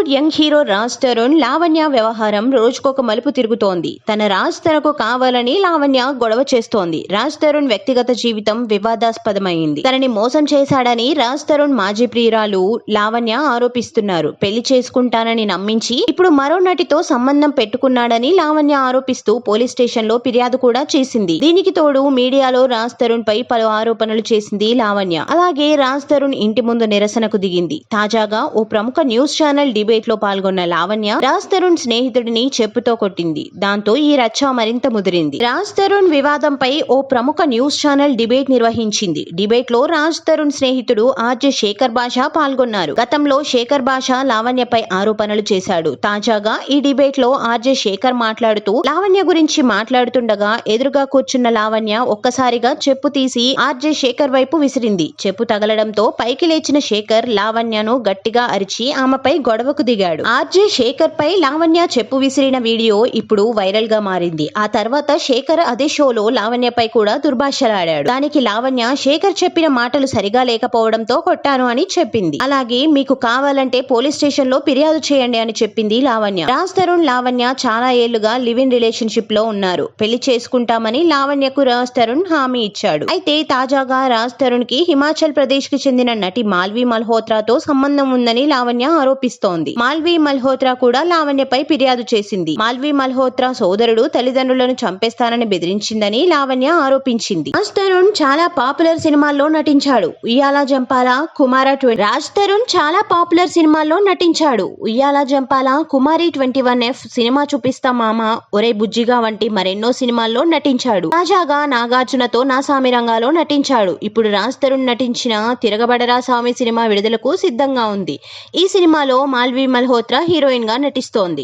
Bollywood young hero Raj Tarun Lavanya వ్యవహారం రోజుకొక మలుపు తిరుగుతోంది. రాజ్ తనకు కావాలని లావణ్య గొడవ చేస్తోంది. రాజ్ తరుణ్ వ్యక్తిగత జీవితం వివాదాస్పదమైంది. తనని మోసం చేశాడని రాజ్ తరుణ్ మాజీ ప్రియురాలు లావణ్య ఆరోపిస్తున్నారు. పెళ్లి చేసుకుంటానని నమ్మించి ఇప్పుడు మరో నటితో సంబంధం పెట్టుకున్నాడని లావణ్య ఆరోపిస్తూ పోలీస్ స్టేషన్ లో ఫిర్యాదు కూడా చేసింది. దీనికి తోడు మీడియాలో రాజ్ తరుణ్ పై పలు ఆరోపణలు చేసింది లావణ్య. అలాగే రాజ్ తరుణ్ ఇంటి ముందు నిరసనకు దిగింది. తాజాగా ఓ ప్రముఖ న్యూస్ ఛానల్ డిబేట్ లో పాల్గొన్న లావణ్య రాజ్ తరుణ్ స్నేహితుడిని చెప్పుతో కొట్టింది. దాంతో ఈ రచ్చ మరింత ముదిరింది. రాజ్ తరుణ్ వివాదంపై ఓ ప్రముఖ న్యూస్ ఛానల్ డిబేట్ నిర్వహించింది. డిబేట్ లో రాజ్ తరుణ్ స్నేహితుడు ఆర్జే శేఖర్ భాషా పాల్గొన్నారు. గతంలో శేఖర్ భాషా లావణ్యపై ఆరోపణలు చేశాడు. తాజాగా ఈ డిబేట్ లో ఆర్జే శేఖర్ మాట్లాడుతూ లావణ్య గురించి మాట్లాడుతుండగా ఎదురుగా కూర్చున్న లావణ్య ఒక్కసారిగా చెప్పు తీసి ఆర్జే శేఖర్ వైపు విసిరింది. చెప్పు తగలడంతో పైకి లేచిన శేఖర్ లావణ్యను గట్టిగా అరిచి ఆమెపై గొడవకు దిగాడు. ఆర్జే శేఖర్ పై లావణ్య చెప్పు విసిరిన వీడియో ఇప్పుడు వైరల్ గా మారింది. ఆ తర్వాత శేఖర్ అదే షోలో లావణ్యపై కూడా దుర్భాషలాడాడు. దానికి లావణ్య శేఖర్ చెప్పిన మాటలు సరిగా లేకపోవడంతో కొట్టాను అని చెప్పింది. అలాగే మీకు కావాలంటే పోలీస్ స్టేషన్ లో ఫిర్యాదు చేయండి అని చెప్పింది లావణ్య. రాజ్ తరుణ్ లావణ్య చాలా ఏళ్లుగా లివ్ ఇన్ రిలేషన్షిప్ లో ఉన్నారు. పెళ్లి చేసుకుంటామని లావణ్యకు రాజ్ తరుణ్ హామీ ఇచ్చాడు. అయితే తాజాగా రాజ్ తరుణ్ కి హిమాచల్ ప్రదేశ్ కి చెందిన నటి మాల్వి మల్హోత్రాతో సంబంధం ఉందని లావణ్య ఆరోపిస్తోంది. మాల్వి మల్హోత్రా కూడా లావణ్యపై ఫిర్యాదు చేసింది. మాల్వి మల్హోత్రా సోదరుడు తల్లిదండ్రులను చంపేస్తానని బెదిరించిందని లావణ్య ఆరోపించింది. రాజ్ తరుణ్ చాలా పాపులర్ సినిమాల్లో నటించాడు. ఉయ్యాల జంపాల, కుమార రాజ్ తరుణ్ చాలా పాపులర్ సినిమాల్లో నటించాడు. ఉయ్యాల జంపాల, కుమారి 21F, సినిమా చూపిస్తా మామ, ఒరే బుజ్జిగా వంటి మరెన్నో సినిమాల్లో నటించాడు. తాజాగా నాగార్జునతో నా సామిరంగాలో నటించాడు. ఇప్పుడు రాజ్ తరుణ్ నటించిన తిరగబడరా స్వామి సినిమా విడుదలకు సిద్ధంగా ఉంది. ఈ సినిమాలో మాల్వి మల్హోత్రా హీరోయిన్ గా నటిస్తోంది.